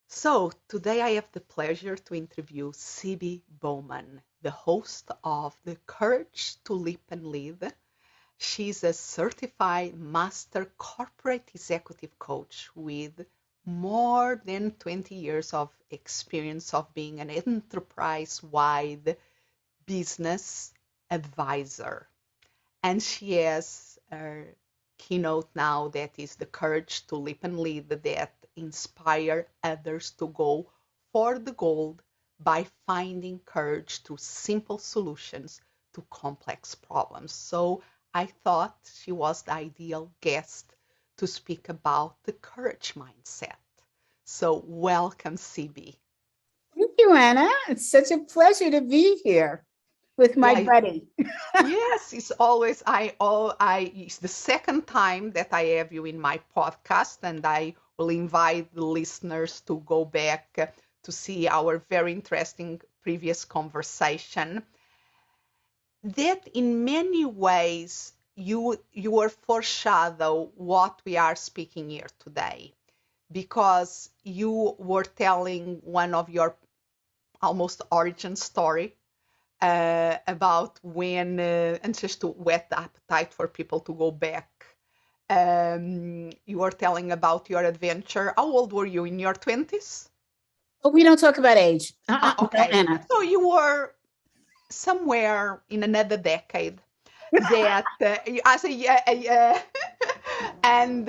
So, today I have the pleasure to interview CB Bowman, the host of the Courage to Leap and Lead. She's a certified master corporate executive coach with more than 20 years of experience of being an enterprise-wide business advisor. And she has a keynote now that is the courage to leap and lead that inspire others to go for the gold by finding courage through simple solutions to complex problems. So I thought she was the ideal guest to speak about the courage mindset. So welcome, CB. Thank you, Anna. It's such a pleasure to be here with my Yeah, buddy. yes, it's always it's the second time that I have you in my podcast, and I will invite the listeners to go back to see our very interesting previous conversation. That in many ways you are foreshadow what we are speaking here today, because you were telling one of your almost origin story about when, and just to whet the appetite for people to go back. You were telling about your adventure. How old were you? In your 20s? Oh, we don't talk about age. No, Okay. Anna. So you were somewhere in another decade that as a and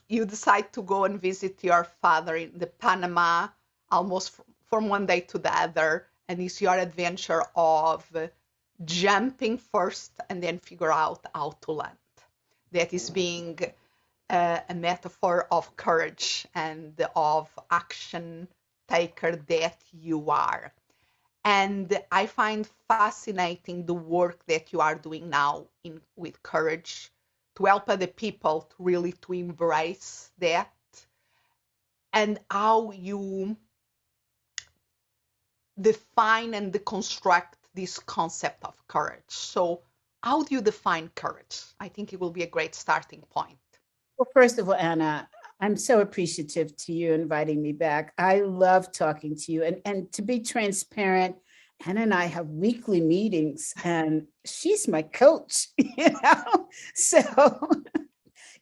you decide to go and visit your father in the Panama almost from one day to the other, and it's your adventure of jumping first and then figure out how to land. That is being a metaphor of courage and of action taker that you are. And I find fascinating the work that you are doing now with courage to help other people to really to embrace that, and how you define and deconstruct this concept of courage. So how do you define courage? I think it will be a great starting point. Well, first of all, Anna, I'm so appreciative to you inviting me back. I love talking to you. And to be transparent, Anna and I have weekly meetings, and she's my coach, you know? So,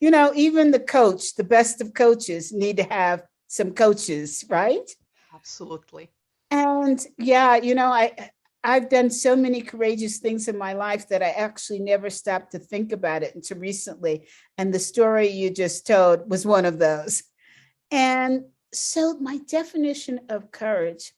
even the coach, the best of coaches, need to have some coaches, right? Absolutely. And yeah, I've done so many courageous things in my life that I actually never stopped to think about it until recently. And the story you just told was one of those. And so my definition of courage,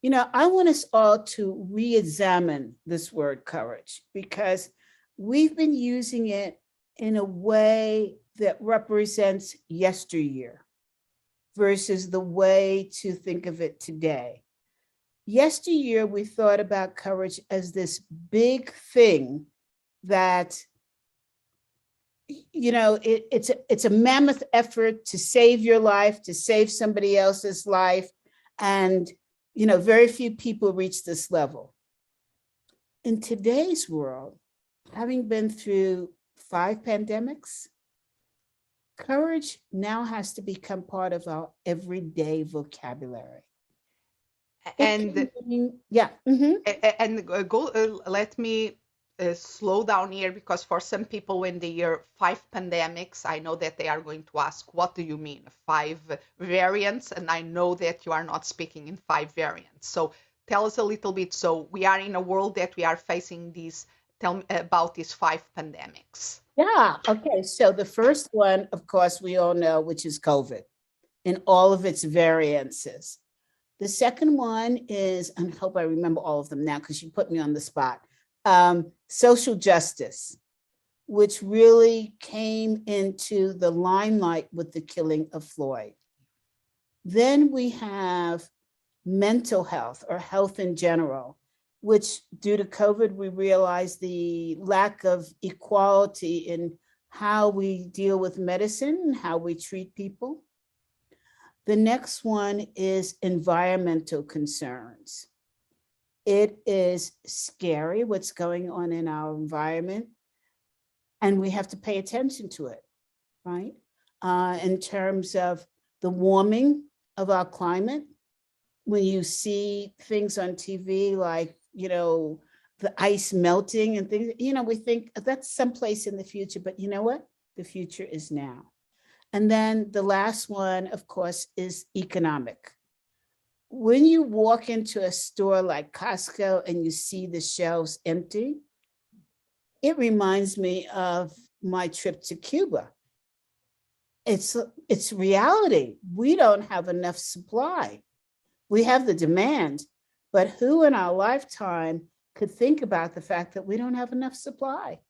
I want us all to re-examine this word courage, because we've been using it in a way that represents yesteryear versus the way to think of it today. Yesteryear, we thought about courage as this big thing that, it's a mammoth effort to save your life, to save somebody else's life. And, very few people reach this level. In today's world, having been through 5 pandemics, courage now has to become part of our everyday vocabulary. And Yeah. and go let me slow down here, because for some people when they hear 5 pandemics, I know that they are going to ask, what do you mean 5 variants? And I know that you are not speaking in 5 variants. So tell us a little bit. So we are in a world that we are facing these. Tell me about these 5 pandemics. Yeah. Okay. So the first one, of course, we all know, which is COVID in all of its variances. The second one is, and I hope I remember all of them now because you put me on the spot, social justice, which really came into the limelight with the killing of Floyd. Then we have mental health, or health in general, which due to COVID, we realized the lack of equality in how we deal with medicine and how we treat people. The next one is environmental concerns. It is scary what's going on in our environment, and we have to pay attention to it, right? In terms of the warming of our climate. When you see things on TV like, the ice melting and things, we think that's someplace in the future, but you know what? The future is now. And then the last one, of course, is economic. When you walk into a store like Costco and you see the shelves empty, it reminds me of my trip to Cuba. It's reality. We don't have enough supply. We have the demand, but who in our lifetime could think about the fact that we don't have enough supply?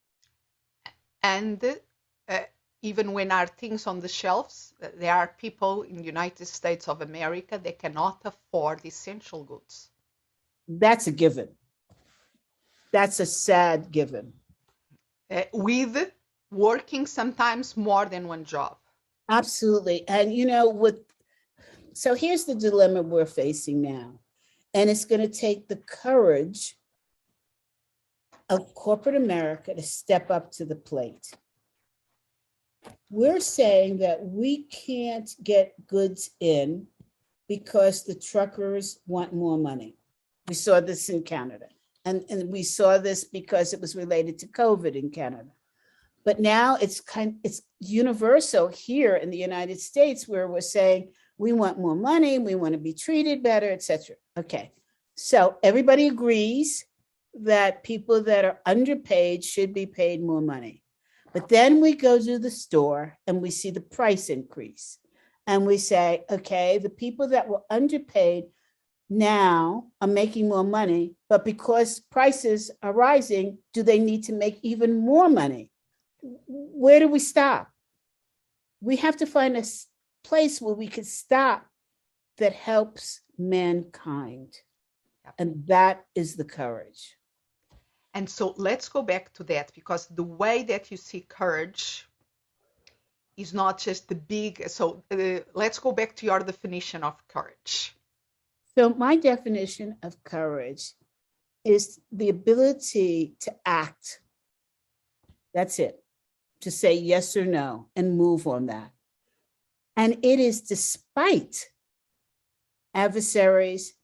And even when our things on the shelves, there are people in the United States of America that cannot afford essential goods. That's a given. That's a sad given. With working sometimes more than one job. Absolutely. And so here's the dilemma we're facing now. And it's going to take the courage of corporate America to step up to the plate. We're saying that we can't get goods in because the truckers want more money. We saw this in Canada. And we saw this because it was related to COVID in Canada. But now it's universal here in the United States, where we're saying we want more money, we want to be treated better, etc. Okay, so everybody agrees that people that are underpaid should be paid more money. But then we go to the store and we see the price increase. And we say, okay, the people that were underpaid now are making more money, but because prices are rising, do they need to make even more money? Where do we stop? We have to find a place where we can stop that helps mankind. And that is the courage. And so let's go back to that, because the way that you see courage is not just the big. So let's go back to your definition of courage. So my definition of courage is the ability to act. That's it. To say yes or no and move on that. And it is despite adversaries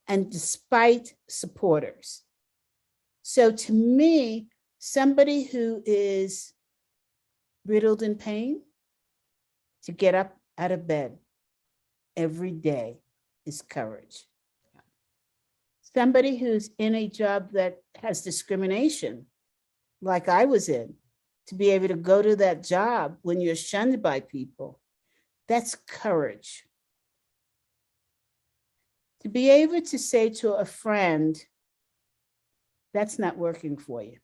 and despite supporters. So to me, somebody who is riddled in pain, to get up out of bed every day is courage. Somebody who's in a job that has discrimination, like I was in, to be able to go to that job when you're shunned by people, that's courage. To be able to say to a friend, that's not working for you,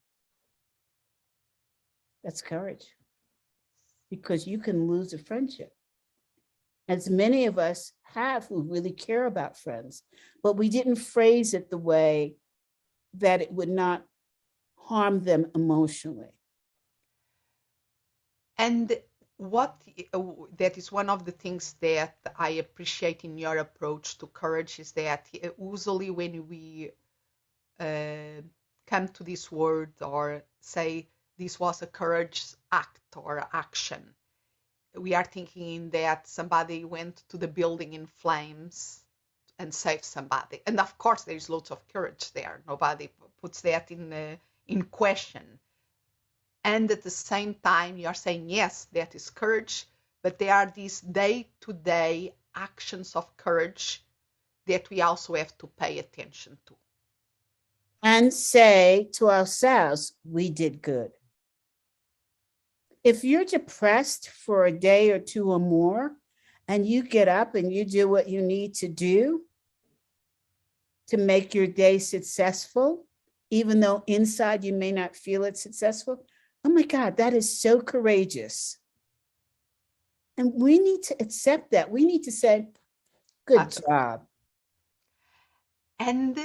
that's courage. Because you can lose a friendship. As many of us have who really care about friends, but we didn't phrase it the way that it would not harm them emotionally. And that is one of the things that I appreciate in your approach to courage, is that usually when we come to this word or say this was a courage act or action, we are thinking that somebody went to the building in flames and saved somebody. And of course, there's lots of courage there. Nobody puts that in question. And at the same time, you're saying, yes, that is courage, but there are these day-to-day actions of courage that we also have to pay attention to. And say to ourselves, we did good. If you're depressed for a day or two or more, and you get up and you do what you need to do to make your day successful, even though inside you may not feel it successful, oh my God, that is so courageous. And we need to accept that. We need to say, good job. And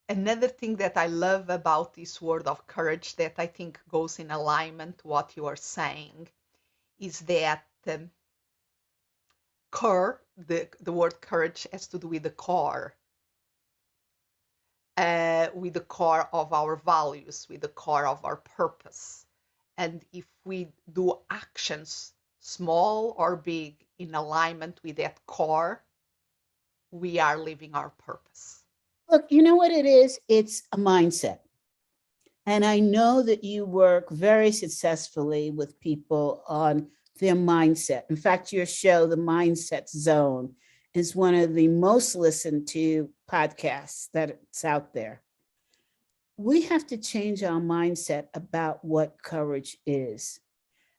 another thing that I love about this word of courage that I think goes in alignment to what you are saying is that the word courage has to do with the core. With the core of our values, with the core of our purpose. And if we do actions small or big, in alignment with that core, we are living our purpose. Look, you know what it is? It's a mindset. And I know that you work very successfully with people on their mindset. In fact, your show, The Mindset Zone, is one of the most listened to podcasts that's out there. We have to change our mindset about what courage is.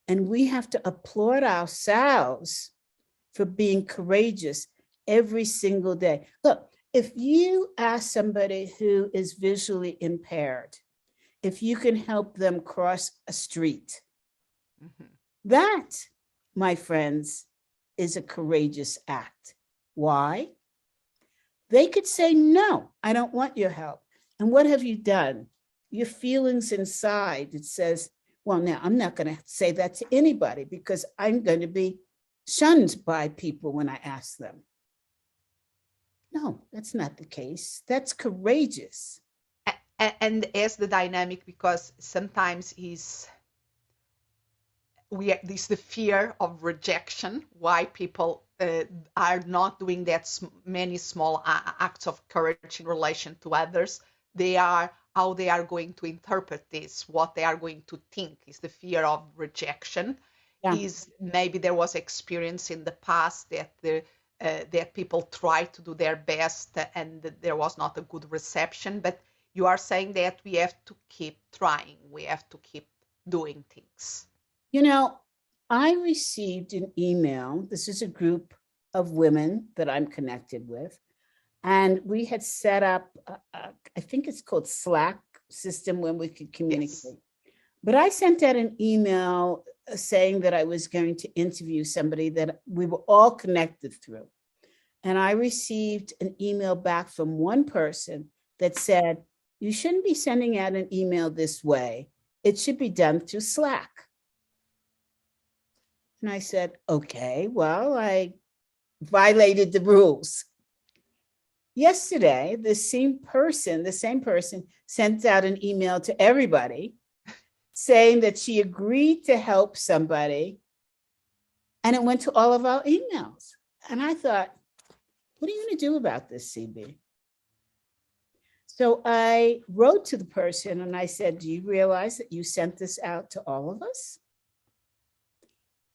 And we have to applaud ourselves for being courageous every single day. Look, if you ask somebody who is visually impaired, if you can help them cross a street, that, my friends, is a courageous act. Why? They could say, no, I don't want your help. And what have you done? Your feelings inside, it says, well, now I'm not going to say that to anybody because I'm going to be shunned by people when I ask them. No, that's not the case. That's courageous. And as the dynamic, because sometimes this the fear of rejection, why people are not doing that many small acts of courage in relation to others. They are how they are going to interpret this, what they are going to think, is the fear of rejection. Yeah. Is maybe there was experience in the past that that people try to do their best and there was not a good reception. But you are saying that we have to keep trying, we have to keep doing things. You know, I received an email. This is a group of women that I'm connected with. And we had set up, I think it's called Slack system when we could communicate. Yes. But I sent out an email saying that I was going to interview somebody that we were all connected through. And I received an email back from one person that said, you shouldn't be sending out an email this way. It should be done through Slack. And I said, okay, well, I violated the rules. Yesterday, the same person sent out an email to everybody saying that she agreed to help somebody. And it went to all of our emails. And I thought, what are you going to do about this, CB? So I wrote to the person and I said, do you realize that you sent this out to all of us?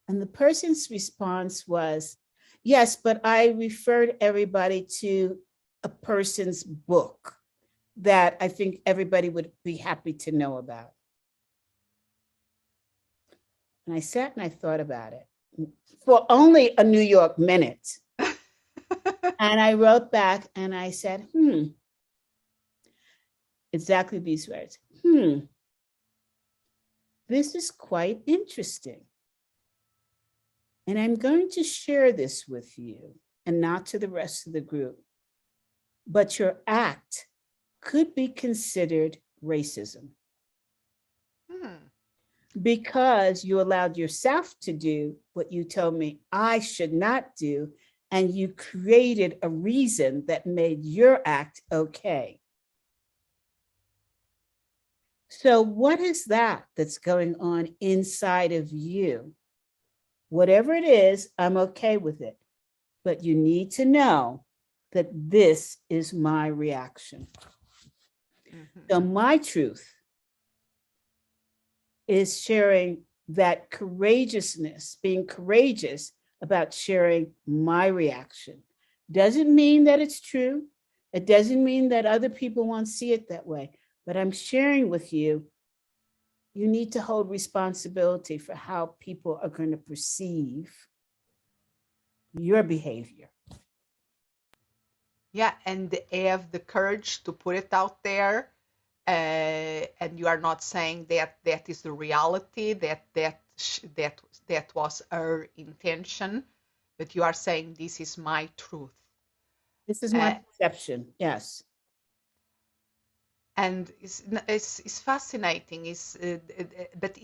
And the person's response was, yes, but I referred everybody to a person's book that I think everybody would be happy to know about. And I sat and I thought about it for only a New York minute. And I wrote back and I said, exactly these words. This is quite interesting. And I'm going to share this with you and not to the rest of the group. But your act could be considered racism. Because you allowed yourself to do what you told me I should not do, and you created a reason that made your act okay. So what is that that's going on inside of you? Whatever it is, I'm okay with it. But you need to know that this is my reaction. So my truth is sharing that courageousness, being courageous about sharing my reaction. Doesn't mean that it's true. It doesn't mean that other people won't see it that way. But I'm sharing with you, you need to hold responsibility for how people are going to perceive your behavior. Yeah, and have the courage to put it out there. And you are not saying that that is the reality, that was her intention, but you are saying this is my truth. This is my perception, yes. And it's fascinating. But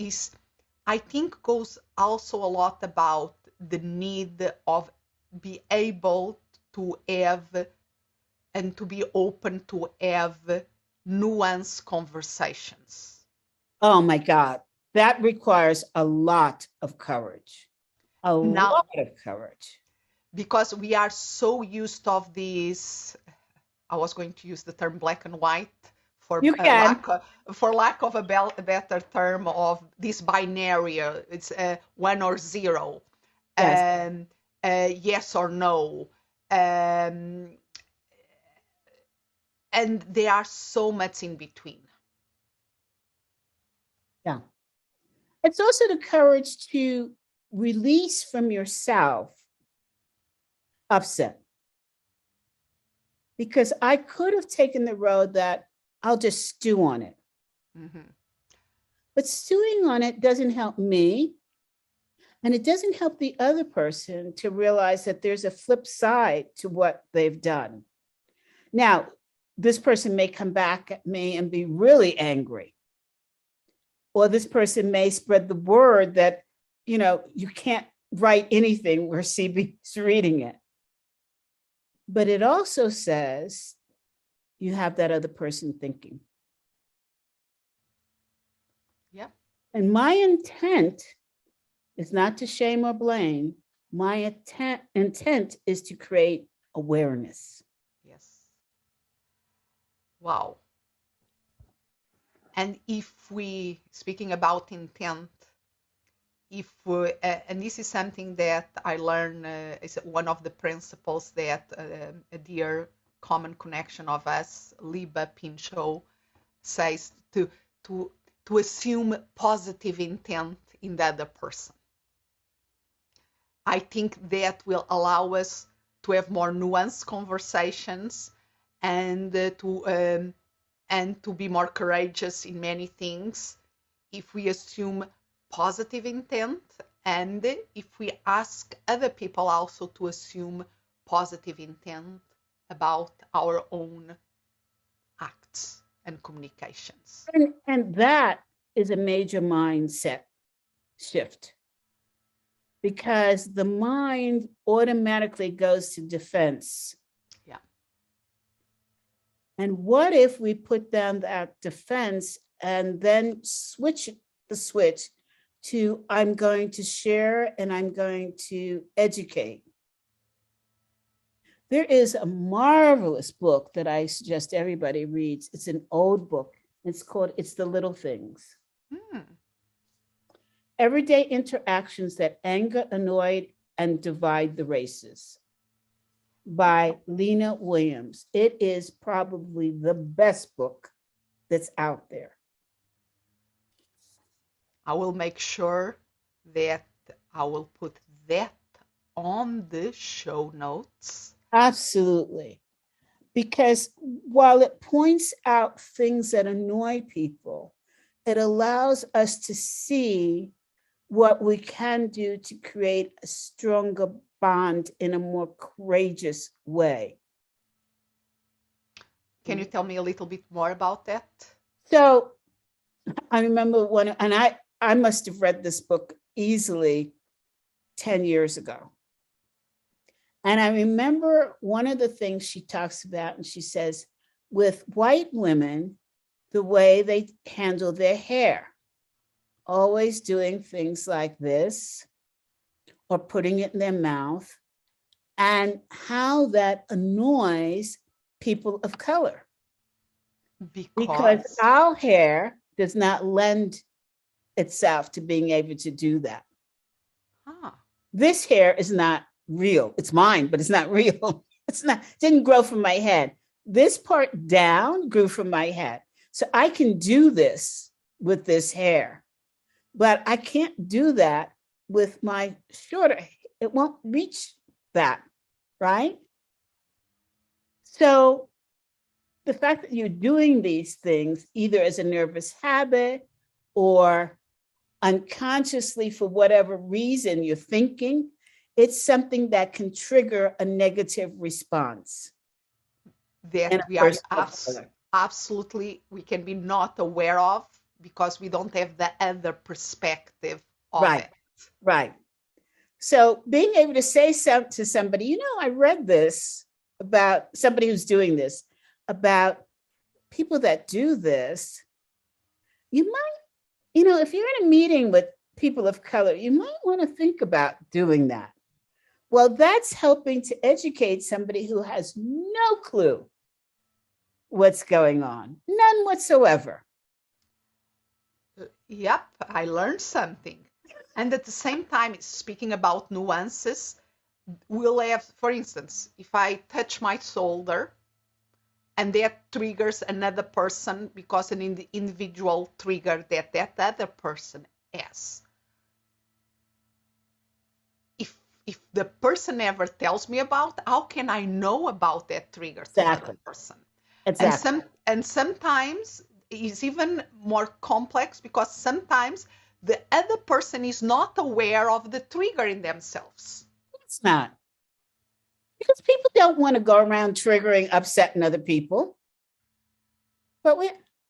I think goes also a lot about the need of be able to have and to be open to have nuanced conversations. Oh my God, that requires a lot of courage. A Now, lot of courage. because we are so used of these, I was going to use the term black and white for You can. lack of a better term of this binary. It's one or zero, Yes. um, yes or no, um, and there are so much in between. Yeah. It's also the courage to release from yourself upset. Because I could have taken the road that I'll just stew on it. Mm-hmm. But stewing on it doesn't help me. And it doesn't help the other person to realize that there's a flip side to what they've done. Now, this person may come back at me and be really angry. Or this person may spread the word that, you can't write anything where CB's reading it. But it also says you have that other person thinking. Yeah. And my intent is not to shame or blame. My intent is to create awareness. Yes. Wow. And if we, speaking about intent, if we, and this is something that I learned, is one of the principles that a dear common connection of us, Liba Pinchot, says to assume positive intent in the other person. I think that will allow us to have more nuanced conversations and to be more courageous in many things if we assume positive intent and if we ask other people also to assume positive intent about our own acts and communications. And that is a major mindset shift, because the mind automatically goes to defense. Yeah. And what if we put down that defense and then switch the switch to I'm going to share and I'm going to educate? There is a marvelous book that I suggest everybody reads. It's an old book. It's called It's the Little Things. Everyday interactions that anger, annoy, and divide the races, by Lena Williams. It is probably the best book that's out there. I will make sure that I will put that on the show notes. Absolutely. Because while it points out things that annoy people, it allows us to see what we can do to create a stronger bond in a more courageous way. Can you tell me a little bit more about that? So I remember and I must have read this book easily 10 years ago. And I remember one of the things she talks about, and she says, with white women, the way they handle their hair, always doing things like this or putting it in their mouth, and how that annoys people of color. Because our hair does not lend itself to being able to do that. This hair is not real. It's mine, but it's not real. It didn't grow from my head. This part down grew from my head. So I can do this with this hair, but I can't do that with my shorter. It won't reach that, right? So the fact that you're doing these things, either as a nervous habit or unconsciously for whatever reason you're thinking, it's something that can trigger a negative response. That we are absolutely, we can be not aware of because we don't have the other perspective of it. Right. So being able to say to somebody, I read this about somebody who's doing this, about people that do this, you might, if you're in a meeting with people of color, you might want to think about doing that. Well, that's helping to educate somebody who has no clue what's going on, none whatsoever. Yep, I learned something. And at the same time, speaking about nuances, we'll have, for instance, if I touch my shoulder and that triggers another person because an individual trigger that other person has. If the person never tells me about, how can I know about that trigger to another person? Exactly. And sometimes it's even more complex because sometimes the other person is not aware of the trigger in themselves. It's not. Because people don't want to go around triggering, upsetting other people. But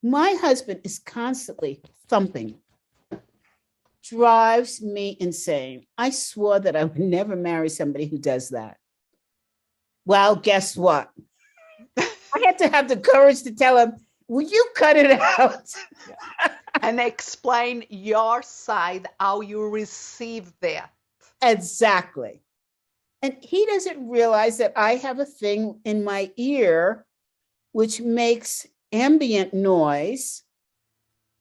my husband is constantly thumping. Drives me insane. I swore that I would never marry somebody who does that. Well, guess what? I had to have the courage to tell him, will you cut it out? And explain your side, how you receive that. Exactly. And he doesn't realize that I have a thing in my ear which makes ambient noise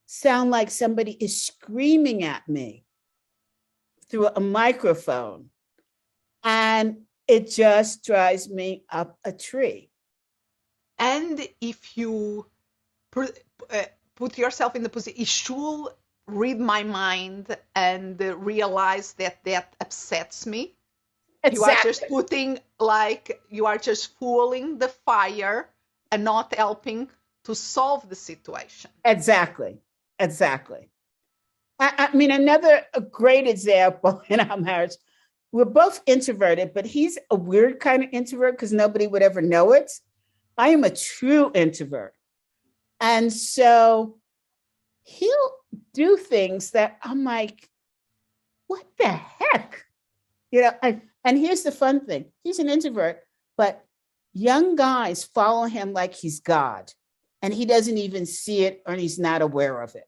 sound like somebody is screaming at me through a microphone. And it just drives me up a tree. And if you put yourself in the position, it should read my mind and realize that upsets me. Exactly. You are just putting, like, you are just fueling the fire and not helping to solve the situation. Exactly. I mean, another great example in our marriage, we're both introverted, but he's a weird kind of introvert because nobody would ever know it. I am a true introvert. And so he'll do things that I'm like, what the heck? And here's the fun thing. He's an introvert, but young guys follow him like he's God. And he doesn't even see it or he's not aware of it.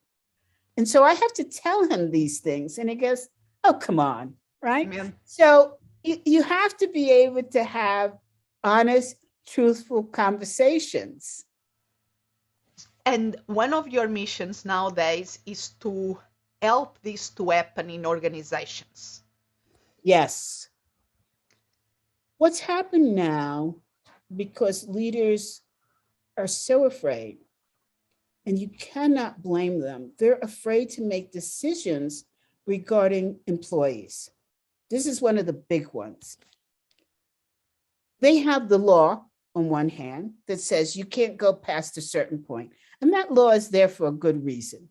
And so I have to tell him these things. And he goes, oh, come on, right? Man. So you have to be able to have honest, truthful conversations. And one of your missions nowadays is to help this to happen in organizations. Yes. What's happened now, because leaders are so afraid, and you cannot blame them. They're afraid to make decisions regarding employees. This is one of the big ones. They have the law on one hand that says you can't go past a certain point, and that law is there for a good reason.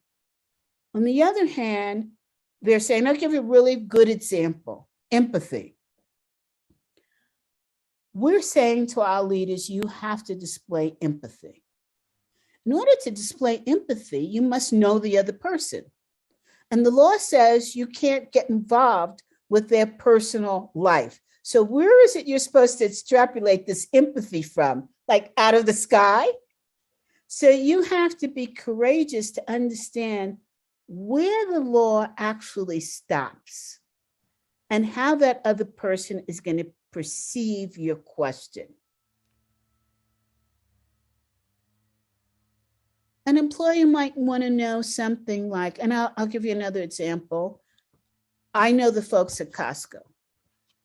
On the other hand, they're saying, I'll give you a really good example, empathy. We're saying to our leaders, you have to display empathy. In order to display empathy, you must know the other person. And the law says you can't get involved with their personal life. So where is it you're supposed to extrapolate this empathy from? Like out of the sky? So you have to be courageous to understand where the law actually stops and how that other person is going to perceive your question. An employer might want to know something like, and I'll give you another example. I know the folks at Costco.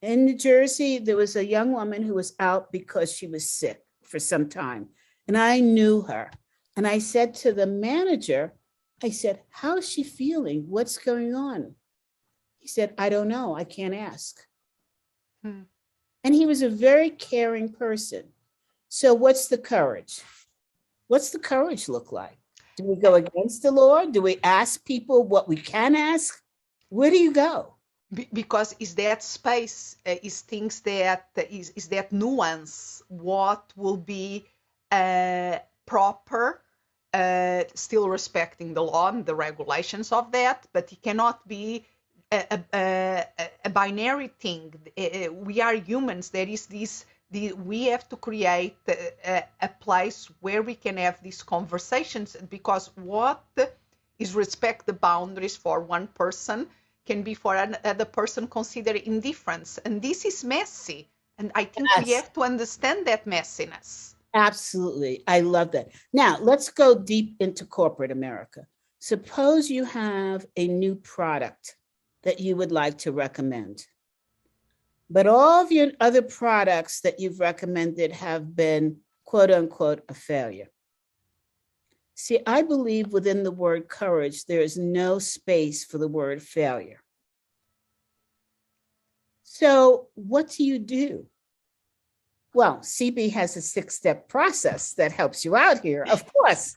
In New Jersey, there was a young woman who was out because she was sick for some time. And I knew her. And I said to the manager, I said, how's she feeling? What's going on? He said, I don't know. I can't ask. And he was a very caring person. So what's the courage? What's the courage look like? Do we go against the law? Do we ask people what we can ask? Where do you go? Because is that space, is things that, is that nuance, what will be proper, still respecting the law and the regulations of that, but it cannot be a binary thing. We are humans. There is this, we have to create a place where we can have these conversations, because what is respect the boundaries for one person can be for another person considered indifference. And this is messy. And I think we Yes, have to understand that messiness. absolutely. I love that. Now, let's go deep into corporate America. Suppose you have a new product that you would like to recommend, but all of your other products that you've recommended have been, quote unquote, a failure. See, I believe within the word courage, there is no space for the word failure. So, what do you do? Well, CB has a 6-step process that helps you out here, of course.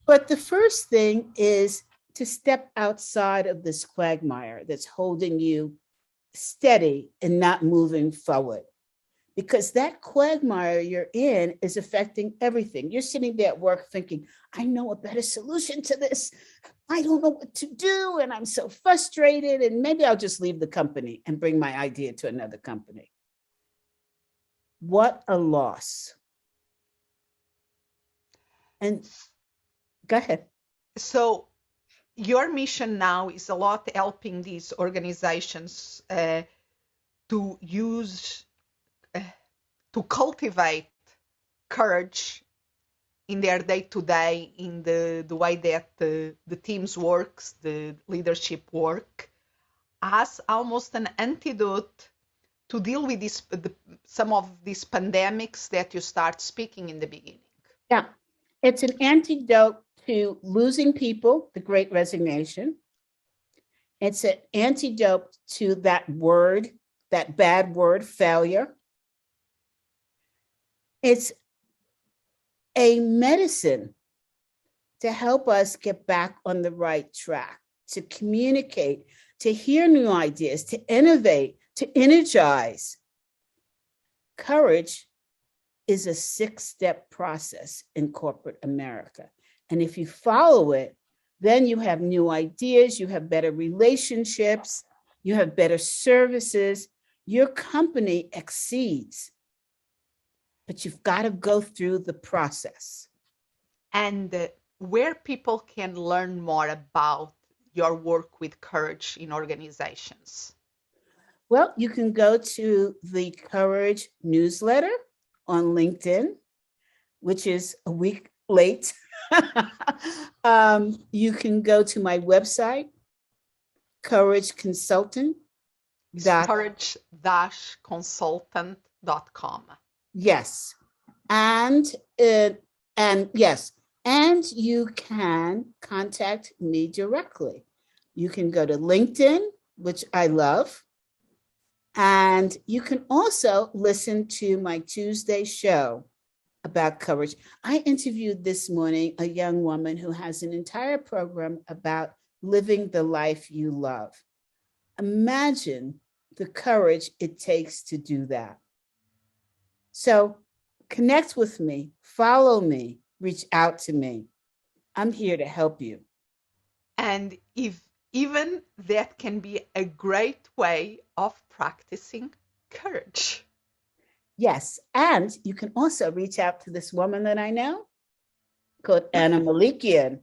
But the first thing is to step outside of this quagmire that's holding you steady and not moving forward. Because that quagmire you're in is affecting everything. You're sitting there at work thinking, I know a better solution to this. I don't know what to do. And I'm so frustrated. And maybe I'll just leave the company and bring my idea to another company. What a loss. And go ahead. So your mission now is a lot helping these organizations to use, to cultivate courage in their day-to-day, in the way that the teams works, the leadership work, as almost an antidote to deal with some of these pandemics that you start speaking in the beginning. Yeah, it's an antidote to losing people, the great resignation. It's an antidote to that word, that bad word, failure. It's a medicine to help us get back on the right track, to communicate, to hear new ideas, to innovate, to energize. Courage is a 6-step process in corporate America. And if you follow it, then you have new ideas, you have better relationships, you have better services, your company exceeds. But you've got to go through the process. And where people can learn more about your work with courage in organizations. Well, you can go to the Courage newsletter on LinkedIn, which is a week late. You can go to my website, courageconsultant. Courage-consultant.com. Yes. And yes, and you can contact me directly. You can go to LinkedIn, which I love. And you can also listen to my Tuesday show about courage. I interviewed this morning a young woman who has an entire program about living the life you love. Imagine the courage it takes to do that. So connect with me, follow me, reach out to me. I'm here to help you. And if even that can be a great way of practicing courage. Yes, and you can also reach out to this woman that I know called Anna Melikian.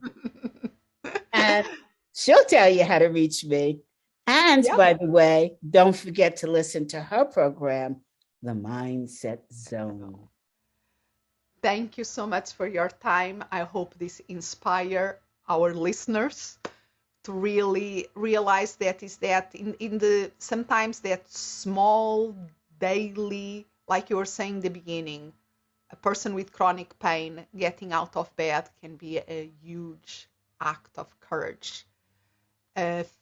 And she'll tell you how to reach me. And Yep. by the way, don't forget to listen to her program, The Mindset Zone. Thank you so much for your time. I hope this inspire our listeners to really realize that in the sometimes that small daily, like you were saying in the beginning, a person with chronic pain getting out of bed can be a huge act of courage.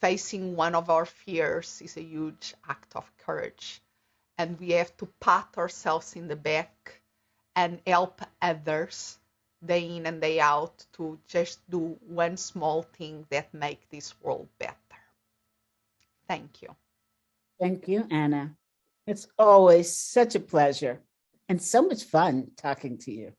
Facing one of our fears is a huge act of courage. And we have to pat ourselves in the back and help others day in and day out to just do one small thing that make this world better. Thank you. Thank you, Anna. It's always such a pleasure and so much fun talking to you.